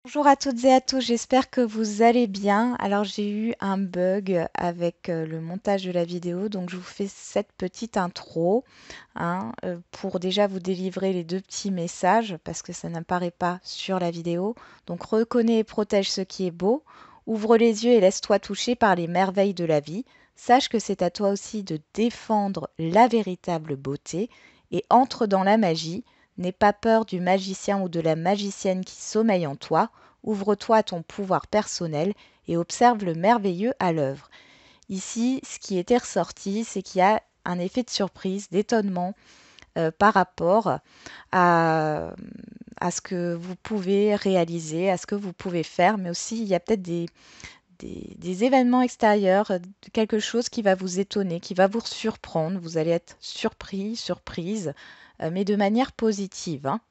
Bonjour à toutes et à tous, j'espère que vous allez bien. Alors j'ai eu un bug avec le montage de la vidéo, donc je vous fais cette petite intro pour déjà vous délivrer les deux petits messages parce que ça n'apparaît pas sur la vidéo. Donc reconnais et protège ce qui est beau, ouvre les yeux et laisse-toi toucher par les merveilles de la vie. Sache que c'est à toi aussi de défendre la véritable beauté et entre dans la magie. N'aie pas peur du magicien ou de la magicienne qui sommeille en toi. Ouvre-toi à ton pouvoir personnel et observe le merveilleux à l'œuvre. Ici, ce qui était ressorti, c'est qu'il y a un effet de surprise, d'étonnement par rapport à, à ce que vous pouvez réaliser, à ce que vous pouvez faire, mais aussi il y a peut-être des événements extérieurs, quelque chose qui va vous étonner, qui va vous surprendre. Vous allez être surpris, surprise, mais de manière positive, hein.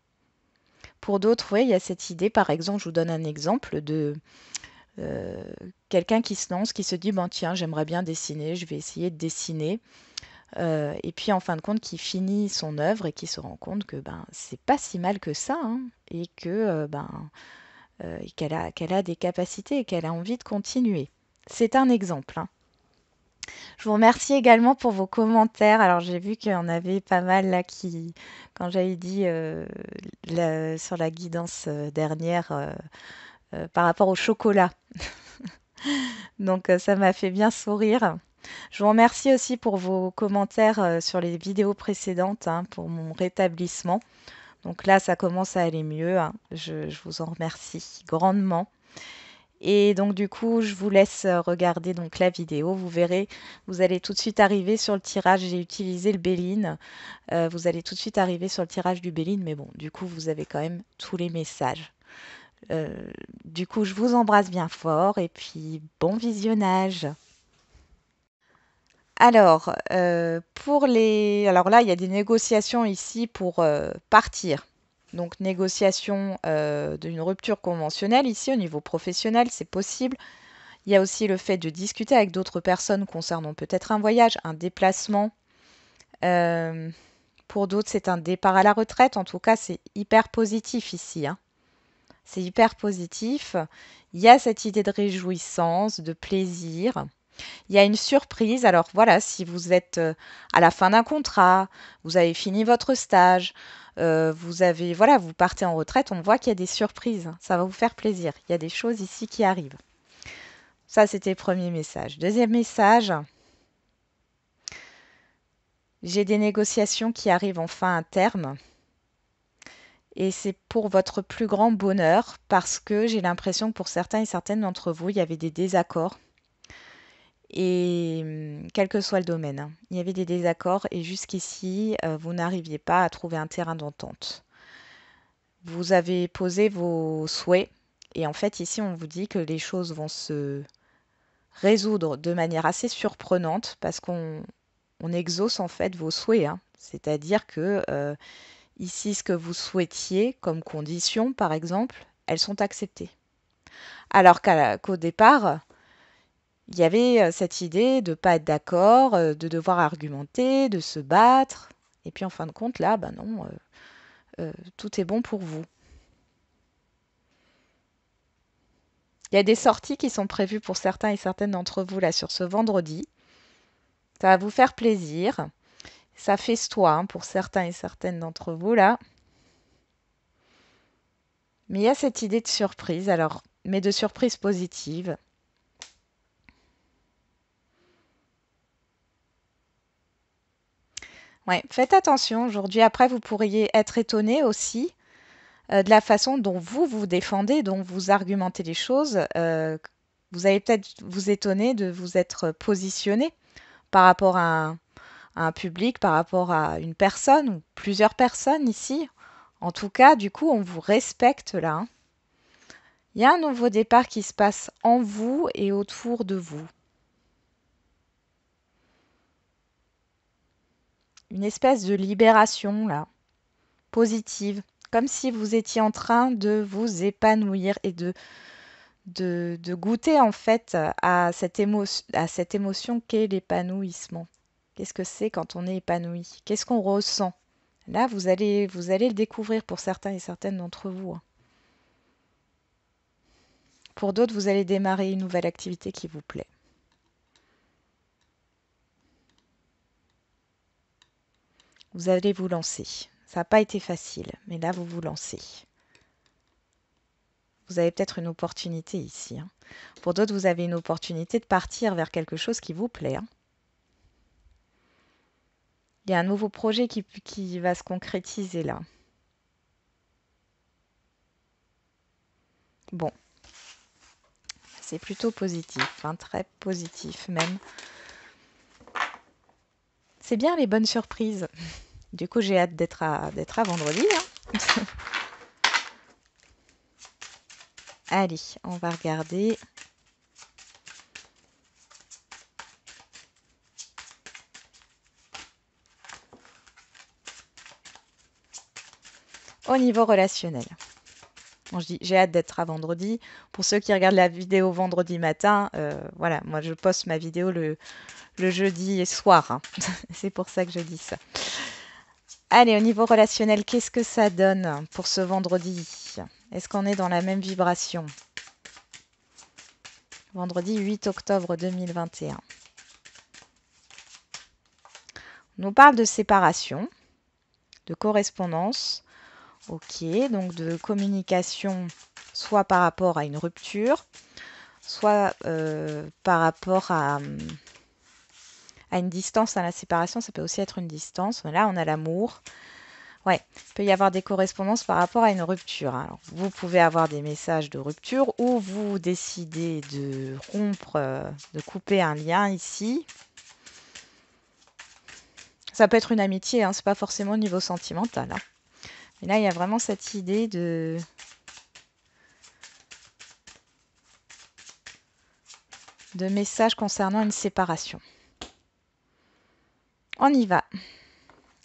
Pour d'autres, oui, il y a cette idée, par exemple, je vous donne un exemple de euh, quelqu'un qui se lance, qui se dit, bon tiens, j'aimerais bien dessiner, je vais essayer de dessiner. Et puis en fin de compte, qui finit son œuvre et qui se rend compte que ben c'est pas si mal que ça, hein, et que qu'elle a des capacités et qu'elle a envie de continuer. C'est un exemple, hein. Je vous remercie également pour vos commentaires. Alors j'ai vu qu'il y en avait pas mal là qui, quand j'avais dit sur la guidance dernière par rapport au chocolat. Donc ça m'a fait bien sourire. Je vous remercie aussi pour vos commentaires sur les vidéos précédentes, hein, pour mon rétablissement. Donc là, ça commence à aller mieux, hein. Je vous en remercie grandement. Et donc du coup, je vous laisse regarder donc la vidéo. Vous verrez, vous allez tout de suite arriver sur le tirage. J'ai utilisé le Béline. Vous allez tout de suite arriver sur le tirage du Béline, mais bon, du coup, vous avez quand même tous les messages. Euh, du coup, je vous embrasse bien fort et puis bon visionnage. Alors, alors là, il y a des négociations ici pour partir. Donc, négociation d'une rupture conventionnelle. Ici, au niveau professionnel, c'est possible. Il y a aussi le fait de discuter avec d'autres personnes concernant peut-être un voyage, un déplacement. Euh, pour d'autres, c'est un départ à la retraite. En tout cas, c'est hyper positif ici, hein. C'est hyper positif. Il y a cette idée de réjouissance, de plaisir. Il y a une surprise. Alors voilà, si vous êtes à la fin d'un contrat, vous avez fini votre stage, vous avez, voilà, vous partez en retraite, on voit qu'il y a des surprises. Ça va vous faire plaisir. Il y a des choses ici qui arrivent. Ça, c'était le premier message. Deuxième message, j'ai des négociations qui arrivent enfin à terme. Et c'est pour votre plus grand bonheur parce que j'ai l'impression que pour certains et certaines d'entre vous, il y avait des désaccords. Et quel que soit le domaine, hein, il y avait des désaccords et jusqu'ici, vous n'arriviez pas à trouver un terrain d'entente. Vous avez posé vos souhaits et en fait ici on vous dit que les choses vont se résoudre de manière assez surprenante parce qu'on exauce en fait vos souhaits, hein. C'est-à-dire que ici ce que vous souhaitiez comme condition par exemple, elles sont acceptées. Alors qu'au départ, il y avait cette idée de ne pas être d'accord, de devoir argumenter, de se battre. Et puis en fin de compte, là, ben non, tout est bon pour vous. Il y a des sorties qui sont prévues pour certains et certaines d'entre vous là sur ce vendredi. Ça va vous faire plaisir. Ça festoie hein, pour certains et certaines d'entre vous là. Mais il y a cette idée de surprise, alors, mais de surprise positive. Ouais, faites attention aujourd'hui. Après, vous pourriez être étonné aussi de la façon dont vous vous défendez, dont vous argumentez les choses. Vous allez peut-être vous étonner de vous être positionné par rapport à un public, par rapport à une personne ou plusieurs personnes ici. En tout cas, du coup, on vous respecte là, hein. Il y a un nouveau départ qui se passe en vous et autour de vous. Une espèce de libération là, positive, comme si vous étiez en train de vous épanouir et de goûter en fait à cette émotion qu'est l'épanouissement. Qu'est-ce que c'est quand on est épanoui? Qu'est-ce qu'on ressent? Là, vous allez le découvrir pour certains et certaines d'entre vous, hein. Pour d'autres, vous allez démarrer une nouvelle activité qui vous plaît. Vous allez vous lancer. Ça n'a pas été facile, mais là, vous vous lancez. Vous avez peut-être une opportunité ici, hein. Pour d'autres, vous avez une opportunité de partir vers quelque chose qui vous plaît, hein. Il y a un nouveau projet qui va se concrétiser là. Bon, c'est plutôt positif, hein, très positif même. C'est bien les bonnes surprises. Du coup, j'ai hâte d'être à vendredi, hein. Allez, on va regarder. Au niveau relationnel. Bon, je dis j'ai hâte d'être à vendredi. Pour ceux qui regardent la vidéo vendredi matin, voilà, moi je poste ma vidéo le jeudi soir, hein. C'est pour ça que je dis ça. Allez, au niveau relationnel, qu'est-ce que ça donne pour ce vendredi? Est-ce qu'on est dans la même vibration? Vendredi 8 octobre 2021. On nous parle de séparation, de correspondance, ok, donc de communication, soit par rapport à une rupture, soit par rapport à une distance. À la séparation, ça peut aussi être une distance. Là, on a l'amour. Ouais, il peut y avoir des correspondances par rapport à une rupture. Alors, vous pouvez avoir des messages de rupture ou vous décidez de rompre, de couper un lien ici. Ça peut être une amitié, hein, c'est pas forcément au niveau sentimental, hein. Mais là, il y a vraiment cette idée de message concernant une séparation. On y va.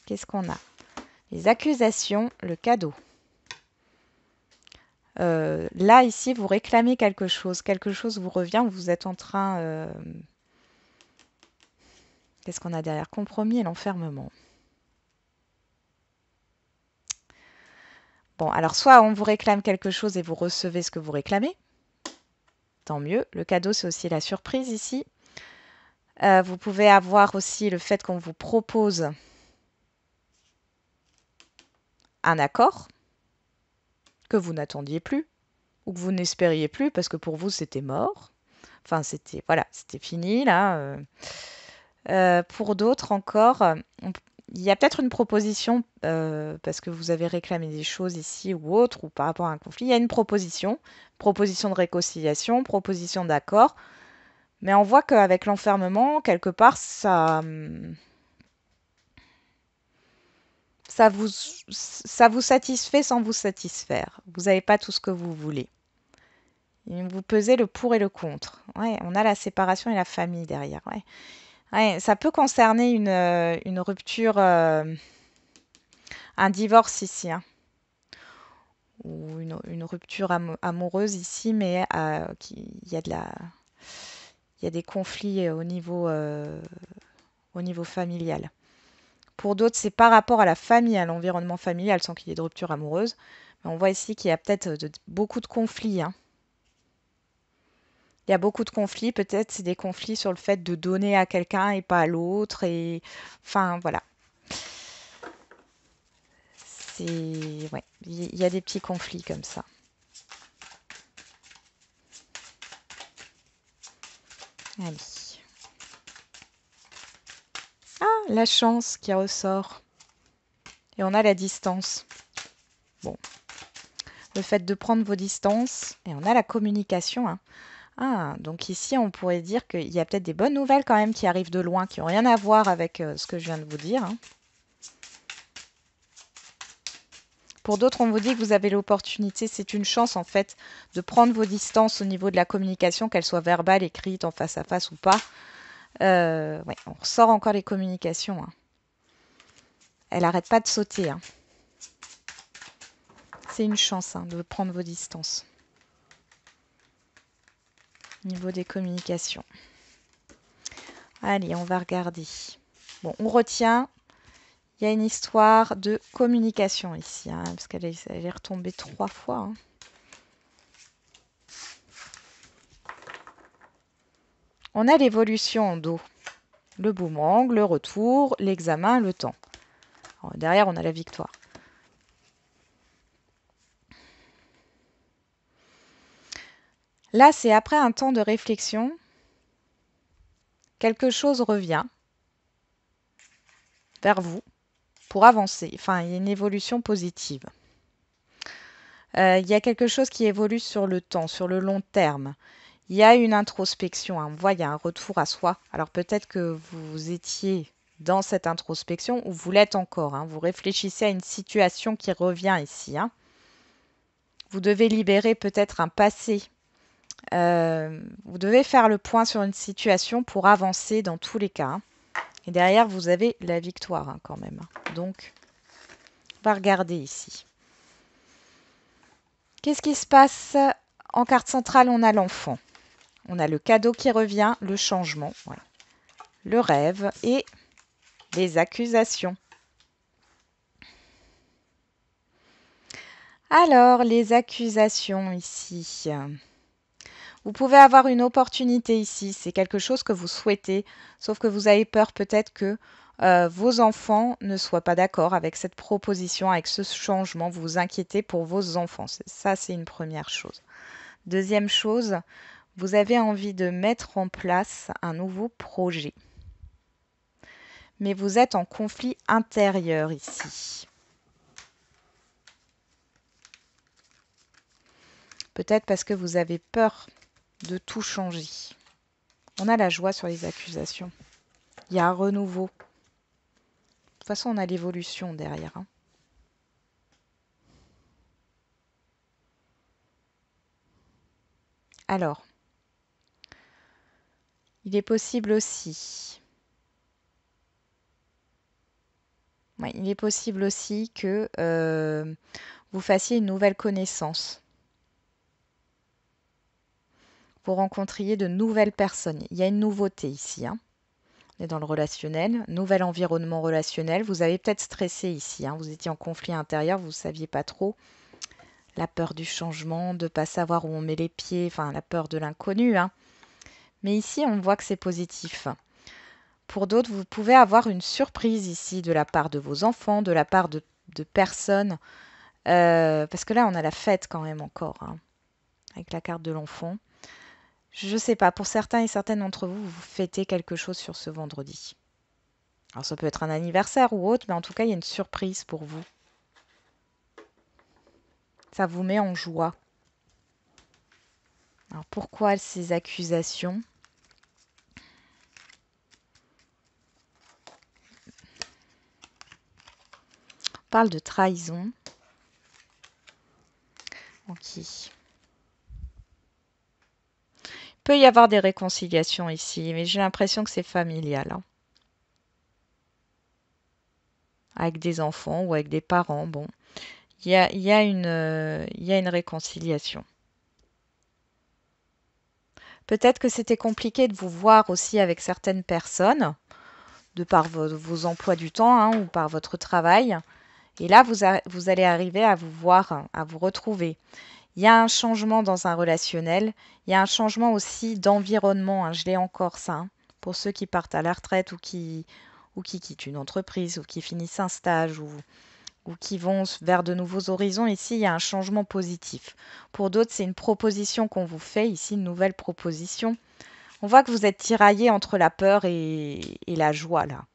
Qu'est-ce qu'on a? Les accusations, le cadeau. Là, ici, vous réclamez quelque chose vous revient, vous êtes en train... Qu'est-ce qu'on a derrière? Compromis et l'enfermement. Bon, alors soit on vous réclame quelque chose et vous recevez ce que vous réclamez. Tant mieux. Le cadeau, c'est aussi la surprise ici. Vous pouvez avoir aussi le fait qu'on vous propose un accord que vous n'attendiez plus ou que vous n'espériez plus parce que pour vous, c'était mort. Enfin, c'était voilà, c'était fini là. Pour d'autres encore, il y a peut-être une proposition parce que vous avez réclamé des choses ici ou autre ou par rapport à un conflit. Il y a une proposition de réconciliation, proposition d'accord. Mais on voit qu'avec l'enfermement, quelque part, ça vous satisfait sans vous satisfaire. Vous n'avez pas tout ce que vous voulez. Vous pesez le pour et le contre. Ouais, on a la séparation et la famille derrière. Ouais. Ouais, ça peut concerner une rupture, un divorce ici, hein, ou une rupture amoureuse ici, mais il y a des conflits au niveau familial. Pour d'autres, c'est par rapport à la famille, à l'environnement familial, sans qu'il y ait de rupture amoureuse. Mais on voit ici qu'il y a peut-être beaucoup de conflits, hein. Il y a beaucoup de conflits. Peut-être c'est des conflits sur le fait de donner à quelqu'un et pas à l'autre. Et enfin, voilà. Ouais, il y a des petits conflits comme ça. Allez. Ah, la chance qui ressort. Et on a la distance. Bon. Le fait de prendre vos distances. Et on a la communication, hein. Ah, donc ici, on pourrait dire qu'il y a peut-être des bonnes nouvelles quand même qui arrivent de loin, qui n'ont rien à voir avec ce que je viens de vous dire, hein. Pour d'autres, on vous dit que vous avez l'opportunité, c'est une chance en fait, de prendre vos distances au niveau de la communication, qu'elle soit verbale, écrite, en face à face ou pas. Ouais, on ressort encore les communications, hein. Elle n'arrête pas de sauter, hein. C'est une chance, hein, de prendre vos distances. Au niveau des communications. Allez, on va regarder. Bon, on retient. Il y a une histoire de communication ici, hein, parce qu'elle est retombée 3 fois, hein. On a l'évolution en dos. Le boomerang, le retour, l'examen, le temps. Alors, derrière, on a la victoire. Là, c'est après un temps de réflexion. Quelque chose revient vers vous pour avancer. Enfin, il y a une évolution positive. Il y a quelque chose qui évolue sur le temps, sur le long terme. Il y a une introspection, hein. On voit, il y a un retour à soi. Alors peut-être que vous étiez dans cette introspection ou vous l'êtes encore, hein. Vous réfléchissez à une situation qui revient ici, hein. Vous devez libérer peut-être un passé. Vous devez faire le point sur une situation pour avancer dans tous les cas, hein. Et derrière, vous avez la victoire, hein, quand même. Donc, on va regarder ici. Qu'est-ce qui se passe? En carte centrale, on a l'enfant. On a le cadeau qui revient, le changement, voilà, le rêve et les accusations. Alors, les accusations ici. Vous pouvez avoir une opportunité ici, c'est quelque chose que vous souhaitez, sauf que vous avez peur peut-être que vos enfants ne soient pas d'accord avec cette proposition, avec ce changement. Vous vous inquiétez pour vos enfants. Ça, c'est une première chose. Deuxième chose, vous avez envie de mettre en place un nouveau projet. Mais vous êtes en conflit intérieur ici. Peut-être parce que vous avez peur de tout changer. On a la joie sur les accusations. Il y a un renouveau. De toute façon, on a l'évolution derrière, hein. Alors, il est possible aussi. Ouais, il est possible aussi que vous fassiez une nouvelle connaissance. Vous rencontriez de nouvelles personnes. Il y a une nouveauté ici, hein. On est dans le relationnel, nouvel environnement relationnel. Vous avez peut-être stressé ici, hein. Vous étiez en conflit intérieur, vous ne saviez pas trop. La peur du changement, de ne pas savoir où on met les pieds, enfin la peur de l'inconnu, hein. Mais ici, on voit que c'est positif. Pour d'autres, vous pouvez avoir une surprise ici de la part de vos enfants, de la part de personnes. Parce que là, on a la fête quand même encore, hein, avec la carte de l'enfant. Je ne sais pas, pour certains et certaines d'entre vous, vous fêtez quelque chose sur ce vendredi. Alors ça peut être un anniversaire ou autre, mais en tout cas, il y a une surprise pour vous. Ça vous met en joie. Alors pourquoi ces accusations? On parle de trahison. Ok. Il peut y avoir des réconciliations ici, mais j'ai l'impression que c'est familial, hein. Avec des enfants ou avec des parents, bon. Il y a une réconciliation. Peut-être que c'était compliqué de vous voir aussi avec certaines personnes, de par vos emplois du temps, hein, ou par votre travail. Et là, vous allez arriver à vous voir, à vous retrouver. Il y a un changement dans un relationnel. Il y a un changement aussi d'environnement, hein. Je l'ai encore ça, hein, pour ceux qui partent à la retraite ou qui quittent une entreprise ou qui finissent un stage ou qui vont vers de nouveaux horizons. Ici, il y a un changement positif. Pour d'autres, c'est une proposition qu'on vous fait. Ici, une nouvelle proposition. On voit que vous êtes tiraillé entre la peur et la joie, là,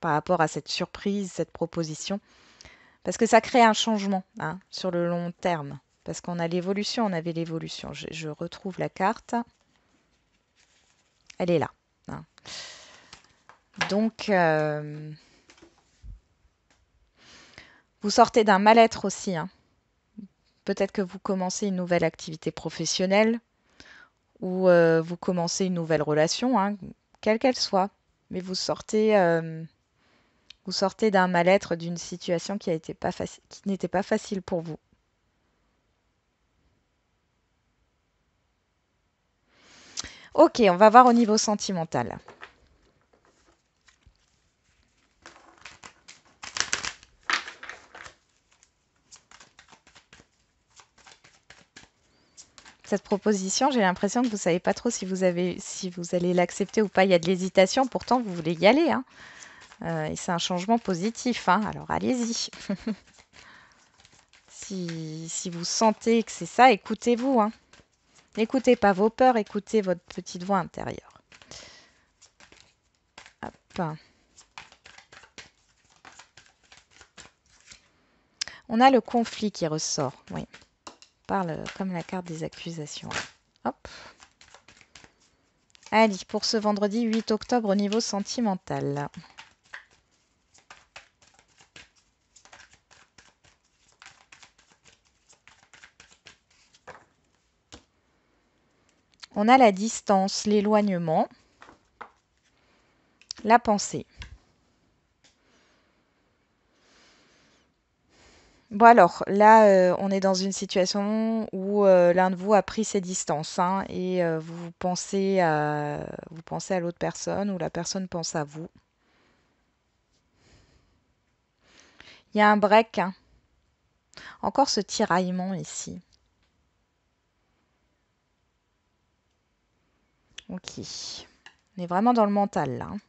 par rapport à cette surprise, cette proposition. Parce que ça crée un changement, hein, sur le long terme. Parce qu'on a l'évolution, on avait l'évolution. Je retrouve la carte. Elle est là, hein. Donc, vous sortez d'un mal-être aussi, hein. Peut-être que vous commencez une nouvelle activité professionnelle ou vous commencez une nouvelle relation, hein, quelle qu'elle soit. Mais vous sortez d'un mal-être, d'une situation qui n'était pas facile pour vous. Ok, on va voir au niveau sentimental. Cette proposition, j'ai l'impression que vous savez pas trop si vous allez l'accepter ou pas. Il y a de l'hésitation, pourtant vous voulez y aller, hein. Et c'est un changement positif, hein. Alors allez-y. Si vous sentez que c'est ça, écoutez-vous, hein. N'écoutez pas vos peurs, écoutez votre petite voix intérieure. Hop. On a le conflit qui ressort, oui. On parle comme la carte des accusations. Hop. Allez, pour ce vendredi 8 octobre au niveau sentimental. On a la distance, l'éloignement, la pensée. Bon alors, là, on est dans une situation où l'un de vous a pris ses distances, hein, et vous pensez à l'autre personne ou la personne pense à vous. Il y a un break, hein. Encore ce tiraillement ici. Ok. On est vraiment dans le mental, là, hein.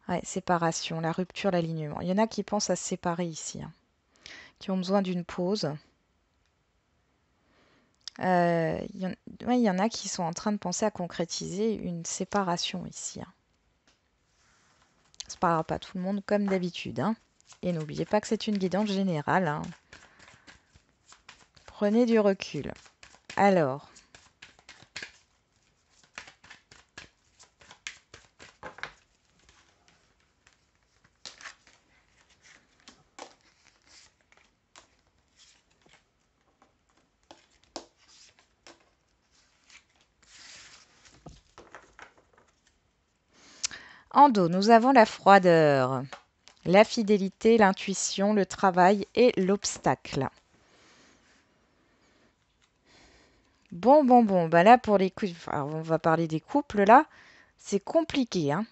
Ouais, séparation, la rupture, l'alignement. Il y en a qui pensent à se séparer ici, hein, qui ont besoin d'une pause. Ouais, il y en a qui sont en train de penser à concrétiser une séparation ici, hein. Ça ne parlera pas à tout le monde comme d'habitude, hein. Et n'oubliez pas que c'est une guidance générale, hein. Prenez du recul. Alors, en dos, nous avons la froideur, la fidélité, l'intuition, le travail et l'obstacle. Bon. Bah là, pour les couples, on va parler des couples, là. C'est compliqué, hein.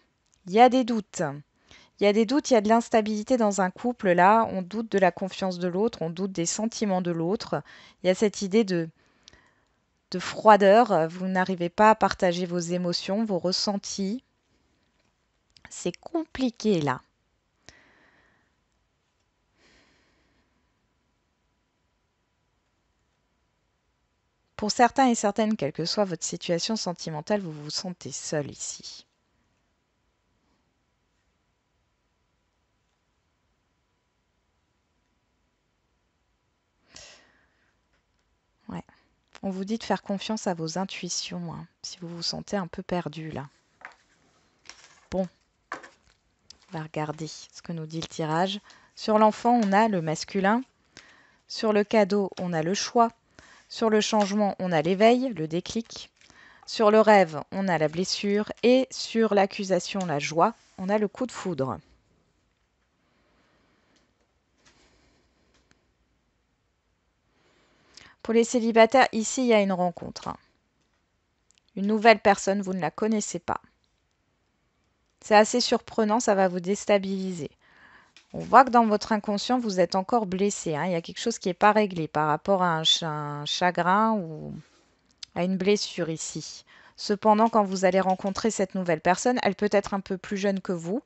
Il y a des doutes. Il y a des doutes, il y a de l'instabilité dans un couple, là. On doute de la confiance de l'autre, on doute des sentiments de l'autre. Il y a cette idée de froideur. Vous n'arrivez pas à partager vos émotions, vos ressentis. C'est compliqué, là. Pour certains et certaines, quelle que soit votre situation sentimentale, vous vous sentez seul ici. Ouais. On vous dit de faire confiance à vos intuitions, hein, si vous vous sentez un peu perdu là. Bon, on va regarder ce que nous dit le tirage. Sur l'enfant, on a le masculin. Sur le cadeau, on a le choix. Sur le changement, on a l'éveil, le déclic. Sur le rêve, on a la blessure. Et sur l'accusation, la joie, on a le coup de foudre. Pour les célibataires, ici, il y a une rencontre, hein. Une nouvelle personne, vous ne la connaissez pas. C'est assez surprenant, ça va vous déstabiliser. On voit que dans votre inconscient, vous êtes encore blessé, hein. Il y a quelque chose qui n'est pas réglé par rapport à un chagrin ou à une blessure ici. Cependant, quand vous allez rencontrer cette nouvelle personne, elle peut être un peu plus jeune que vous,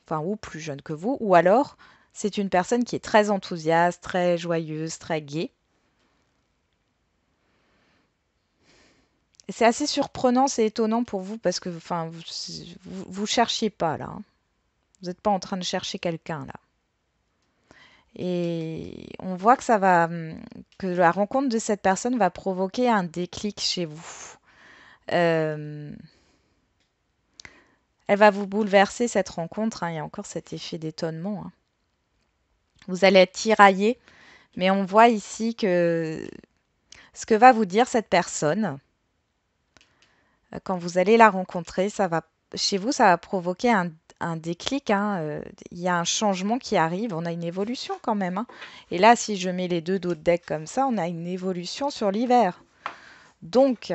enfin, ou plus jeune que vous, ou alors c'est une personne qui est très enthousiaste, très joyeuse, très gaie. Et c'est assez surprenant, c'est étonnant pour vous parce que enfin, vous cherchiez pas là, hein. Vous n'êtes pas en train de chercher quelqu'un là. Et on voit que que la rencontre de cette personne va provoquer un déclic chez vous. Euh, Elle va vous bouleverser cette rencontre, hein. Il y a encore cet effet d'étonnement, hein. Vous allez être tiraillé, mais on voit ici que ce que va vous dire cette personne, quand vous allez la rencontrer, chez vous, ça va provoquer un déclic, hein. Il y a un changement qui arrive, on a une évolution quand même, hein. Et là, si je mets les deux dos de deck comme ça, on a une évolution sur l'hiver. Donc,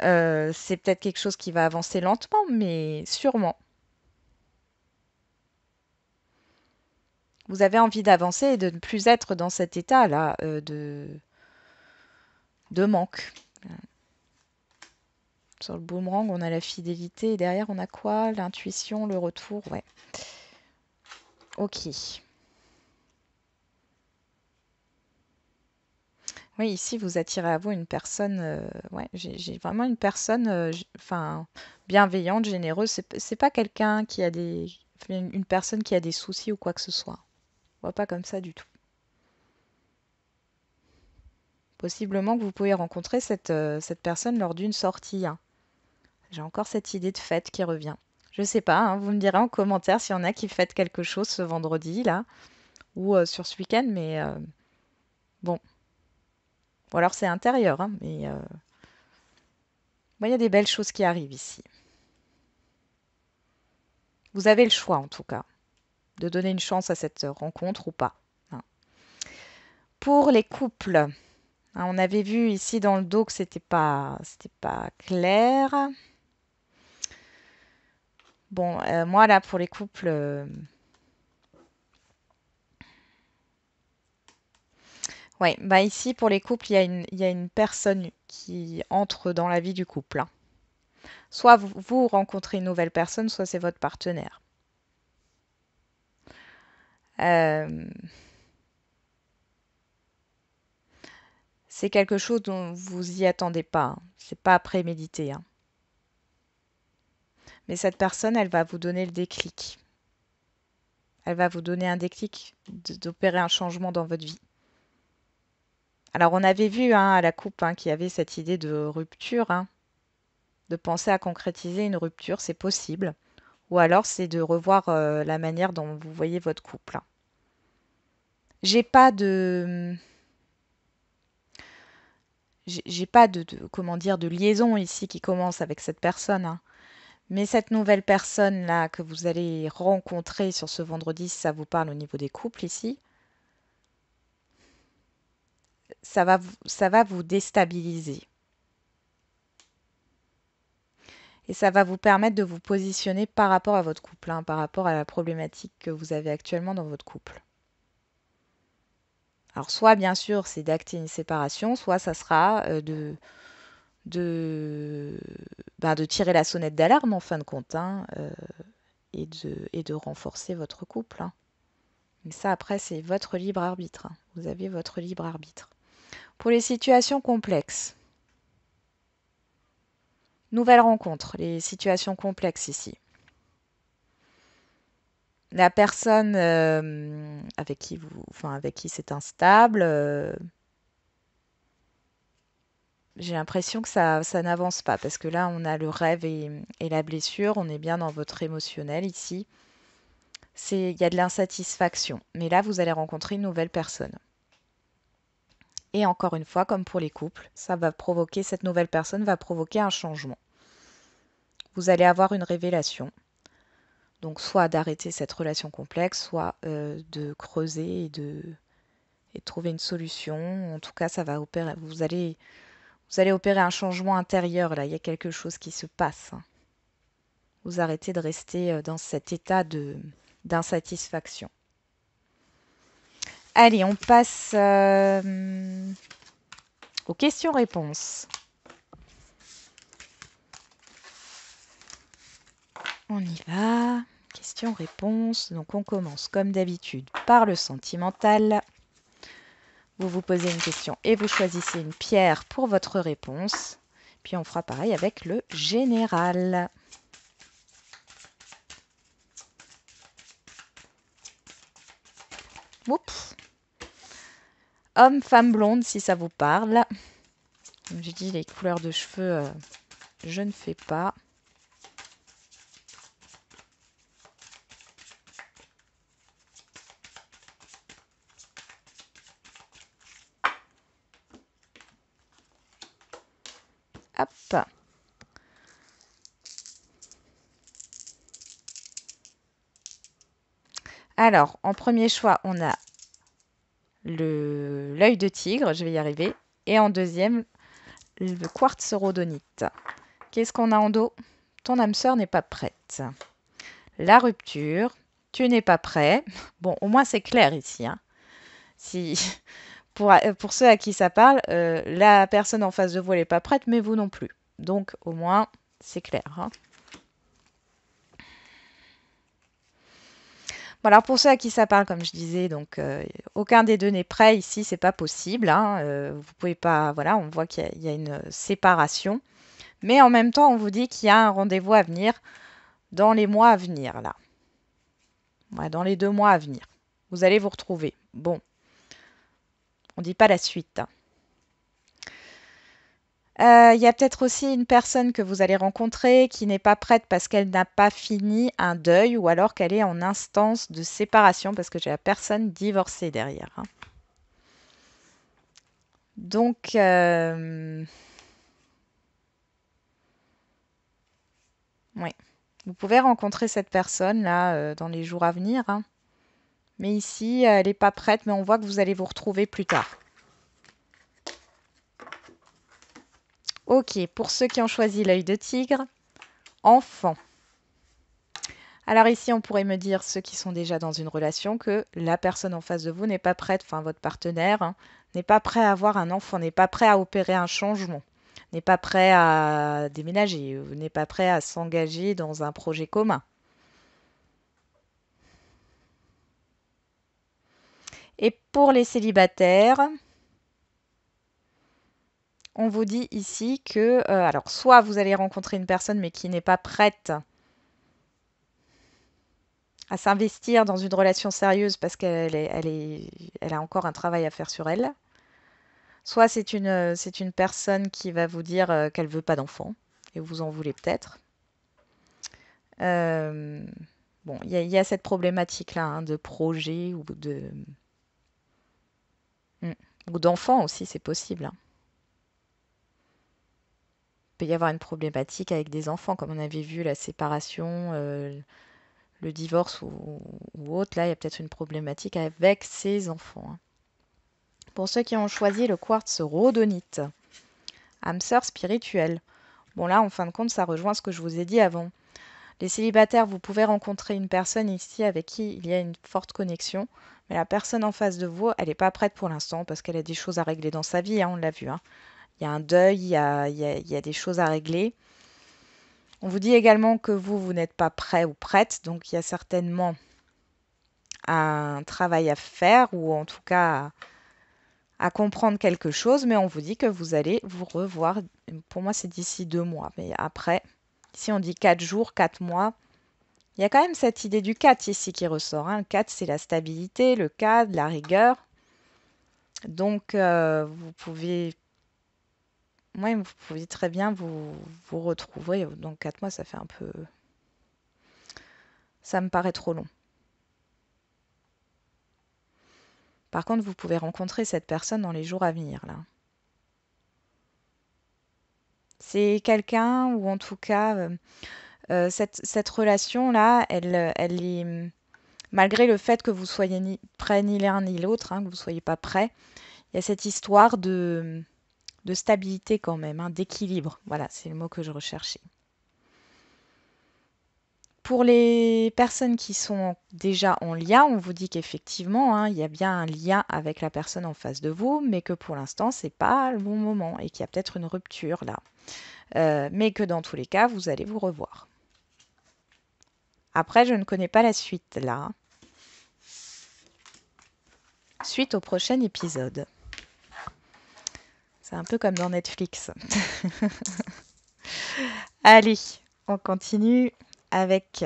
c'est peut-être quelque chose qui va avancer lentement, mais sûrement. Vous avez envie d'avancer et de ne plus être dans cet état-là de manque. Sur le boomerang, on a la fidélité. Et derrière, on a quoi? L'intuition, le retour. Ouais. Ok. Oui, ici, vous attirez à vous une personne. Ouais, j'ai vraiment une personne enfin, bienveillante, généreuse. C'est pas quelqu'un qui a des. Une personne qui a des soucis ou quoi que ce soit. On voit pas comme ça du tout. Possiblement que vous pouvez rencontrer cette personne lors d'une sortie, hein. J'ai encore cette idée de fête qui revient. Je sais pas, hein, vous me direz en commentaire s'il y en a qui fêtent quelque chose ce vendredi là ou sur ce week-end, mais bon. Ou alors c'est intérieur, hein, mais bon, il y a des belles choses qui arrivent ici. Vous avez le choix en tout cas de donner une chance à cette rencontre ou pas, hein. Pour les couples, hein, on avait vu ici dans le dos que c'était pas clair. Bon, moi là pour les couples, ouais, bah ici pour les couples, il y a une personne qui entre dans la vie du couple, hein. Soit vous rencontrez une nouvelle personne, soit c'est votre partenaire. Euh, c'est quelque chose dont vous y attendez pas, hein. C'est pas prémédité, hein. Mais cette personne, elle va vous donner le déclic. Elle va vous donner un déclic d'opérer un changement dans votre vie. Alors on avait vu hein, à la coupe hein, qu'il y avait cette idée de rupture, hein, de penser à concrétiser une rupture, c'est possible. Ou alors c'est de revoir la manière dont vous voyez votre couple, hein. J'ai pas de j'ai pas comment dire de liaison ici qui commence avec cette personne, hein. Mais cette nouvelle personne là que vous allez rencontrer sur ce vendredi, si ça vous parle au niveau des couples ici, ça va vous déstabiliser. Et ça va vous permettre de vous positionner par rapport à votre couple, hein, par rapport à la problématique que vous avez actuellement dans votre couple. Alors soit bien sûr c'est d'acter une séparation, soit ça sera de, de tirer la sonnette d'alarme en fin de compte, hein, et de renforcer votre couple, hein. Mais ça après c'est votre libre arbitre, hein. Vous avez votre libre arbitre. Pour les situations complexes, nouvelle rencontre, les situations complexes ici. La personne avec qui c'est instable, j'ai l'impression que ça n'avance pas parce que là, on a le rêve et la blessure. On est bien dans votre émotionnel ici. Il y a de l'insatisfaction. Mais là, vous allez rencontrer une nouvelle personne. Et encore une fois, comme pour les couples, cette nouvelle personne va provoquer un changement. Vous allez avoir une révélation. Donc, soit d'arrêter cette relation complexe, soit de creuser et de trouver une solution. En tout cas, ça va opérer. Vous allez opérer un changement intérieur là. Il y a quelque chose qui se passe, hein. Vous arrêtez de rester dans cet état d'insatisfaction. Allez, on passe aux questions-réponses. On y va. Questions-réponses. Donc on commence comme d'habitude par le sentimental. Vous vous posez une question et vous choisissez une pierre pour votre réponse. Puis on fera pareil avec le général. Oups. Homme, femme blonde, si ça vous parle. Comme j'ai dit, les couleurs de cheveux, je ne fais pas. Hop. Alors, en premier choix, on a l'œil de tigre, je vais y arriver. Et en deuxième, le quartz rhodonite. Qu'est-ce qu'on a en dos? Ton âme sœur n'est pas prête. La rupture, tu n'es pas prêt. Bon, au moins c'est clair ici, hein. Si pour ceux à qui ça parle, la personne en face de vous, elle n'est pas prête, mais vous non plus. Donc, au moins, c'est clair, hein. Bon, alors pour ceux à qui ça parle, comme je disais, donc aucun des deux n'est prêt ici, c'est pas possible, hein. Vous pouvez pas, voilà, on voit qu'il y a une séparation, mais en même temps, on vous dit qu'il y a un rendez-vous à venir dans les mois à venir, là. Ouais, dans les 2 mois à venir. Vous allez vous retrouver. Bon, on dit pas la suite, hein. Il y a peut-être aussi une personne que vous allez rencontrer qui n'est pas prête parce qu'elle n'a pas fini un deuil ou alors qu'elle est en instance de séparation parce que j'ai la personne divorcée derrière, hein. Donc, oui, vous pouvez rencontrer cette personne-là dans les jours à venir, hein. Mais ici, elle n'est pas prête, mais on voit que vous allez vous retrouver plus tard. Ok, pour ceux qui ont choisi l'œil de tigre, enfant. Alors ici, on pourrait me dire, ceux qui sont déjà dans une relation, que la personne en face de vous n'est pas prête, enfin votre partenaire, hein, n'est pas prêt à avoir un enfant, n'est pas prêt à opérer un changement, n'est pas prêt à déménager, n'est pas prêt à s'engager dans un projet commun. Et pour les célibataires, on vous dit ici que, alors soit vous allez rencontrer une personne mais qui n'est pas prête à s'investir dans une relation sérieuse parce elle a encore un travail à faire sur elle. Soit c'est une personne qui va vous dire qu'elle veut pas d'enfant et vous en voulez peut-être. Euh, bon, il y a cette problématique-là, hein, de projet Hmm. ou d'enfant aussi, c'est possible, hein. Il peut y avoir une problématique avec des enfants, comme on avait vu la séparation, le divorce ou autre. Là, il y a peut-être une problématique avec ses enfants, hein. Pour ceux qui ont choisi le quartz rhodonite, âme sœur spirituelle. Bon là, en fin de compte, ça rejoint ce que je vous ai dit avant. Les célibataires, vous pouvez rencontrer une personne ici avec qui il y a une forte connexion, mais la personne en face de vous, elle n'est pas prête pour l'instant parce qu'elle a des choses à régler dans sa vie, hein, on l'a vu, hein. Il y a un deuil, il y a des choses à régler. On vous dit également que vous n'êtes pas prêt ou prête, donc il y a certainement un travail à faire ou en tout cas à comprendre quelque chose, mais on vous dit que vous allez vous revoir. Pour moi, c'est d'ici 2 mois, mais après, si on dit 4 jours, 4 mois, il y a quand même cette idée du 4 ici qui ressort, hein. Le 4, c'est la stabilité, le cadre, la rigueur. Donc, vous pouvez, ouais, vous pouvez très bien vous retrouver. Donc, 4 mois, ça fait un peu... Ça me paraît trop long. Par contre, vous pouvez rencontrer cette personne dans les jours à venir, là. C'est quelqu'un, ou en tout cas, cette relation-là, elle est, malgré le fait que vous soyez ni prêts ni l'un ni l'autre, hein, que vous ne soyez pas prêts, il y a cette histoire de stabilité quand même, hein, d'équilibre. Voilà, c'est le mot que je recherchais. Pour les personnes qui sont déjà en lien, on vous dit qu'effectivement, hein, il y a bien un lien avec la personne en face de vous, mais que pour l'instant, c'est pas le bon moment et qu'il y a peut-être une rupture là. Mais que dans tous les cas, vous allez vous revoir. Après, je ne connais pas la suite là, hein. Suite au prochain épisode. C'est un peu comme dans Netflix. Allez, on continue avec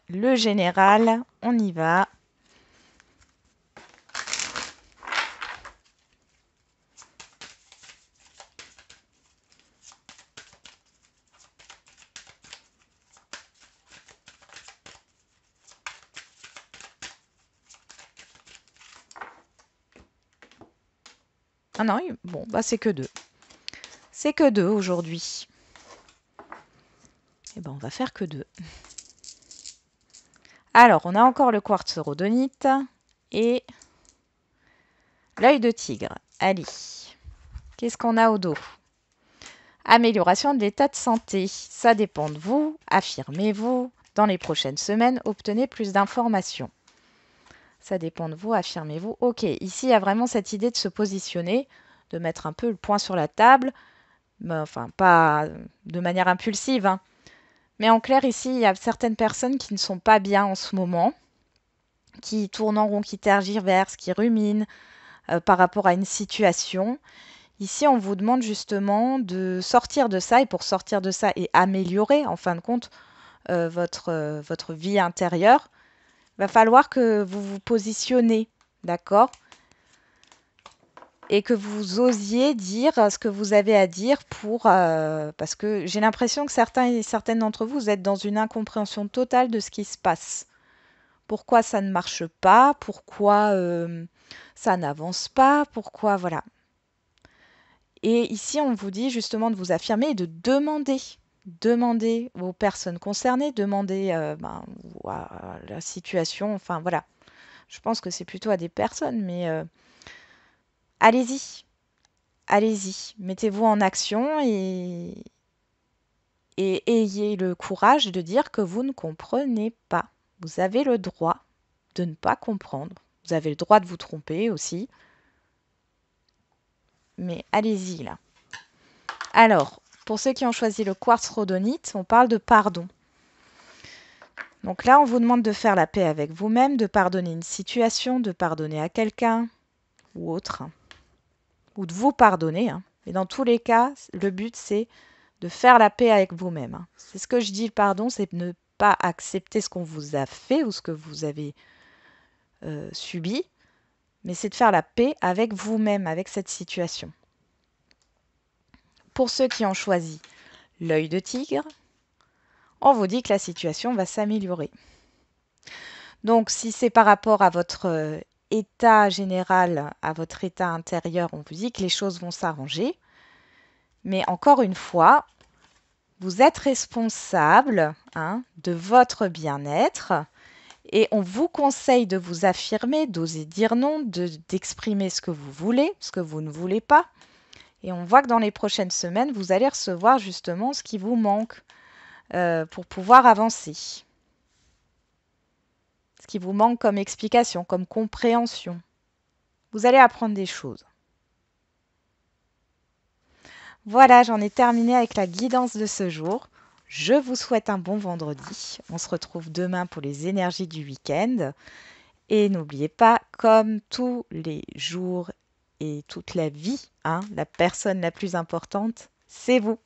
le général. On y va. Ah non, bon, bah c'est que 2. C'est que 2 aujourd'hui. Et ben on va faire que 2. Alors, on a encore le quartz rhodonite et l'œil de tigre. Allez, qu'est-ce qu'on a au dos? Amélioration de l'état de santé. Ça dépend de vous. Affirmez-vous. Dans les prochaines semaines, obtenez plus d'informations. Ça dépend de vous, affirmez-vous. Ok, ici, il y a vraiment cette idée de se positionner, de mettre un peu le poing sur la table, mais enfin, pas de manière impulsive, hein. Mais en clair, ici, il y a certaines personnes qui ne sont pas bien en ce moment, qui tournent en rond, qui tergiversent, qui ruminent par rapport à une situation. Ici, on vous demande justement de sortir de ça, et pour sortir de ça et améliorer, en fin de compte, votre vie intérieure, il va falloir que vous vous positionnez, d'accord? Et que vous osiez dire ce que vous avez à dire parce que j'ai l'impression que certains et certaines d'entre vous, vous êtes dans une incompréhension totale de ce qui se passe. Pourquoi ça ne marche pas? Pourquoi ça n'avance pas? Pourquoi, voilà. Et ici, on vous dit justement de vous affirmer et de demander. Demander aux personnes concernées, demander à la situation, enfin voilà. Je pense que c'est plutôt à des personnes, mais allez-y, allez-y, mettez-vous en action et ayez le courage de dire que vous ne comprenez pas. Vous avez le droit de ne pas comprendre. Vous avez le droit de vous tromper aussi. Mais allez-y là. Alors, pour ceux qui ont choisi le quartz rhodonite, on parle de pardon. Donc là, on vous demande de faire la paix avec vous-même, de pardonner une situation, de pardonner à quelqu'un ou autre, ou de vous pardonner, hein. Et dans tous les cas, le but, c'est de faire la paix avec vous-même, hein. C'est ce que je dis, le pardon, c'est ne pas accepter ce qu'on vous a fait ou ce que vous avez subi, mais c'est de faire la paix avec vous-même, avec cette situation. Pour ceux qui ont choisi l'œil de tigre, on vous dit que la situation va s'améliorer. Donc, si c'est par rapport à votre état général, à votre état intérieur, on vous dit que les choses vont s'arranger. Mais encore une fois, vous êtes responsable, hein, de votre bien-être et on vous conseille de vous affirmer, d'oser dire non, d'exprimer ce que vous voulez, ce que vous ne voulez pas. Et on voit que dans les prochaines semaines, vous allez recevoir justement ce qui vous manque pour pouvoir avancer. Ce qui vous manque comme explication, comme compréhension. Vous allez apprendre des choses. Voilà, j'en ai terminé avec la guidance de ce jour. Je vous souhaite un bon vendredi. On se retrouve demain pour les énergies du week-end. Et n'oubliez pas, comme tous les jours et toute la vie, hein, la personne la plus importante, c'est vous.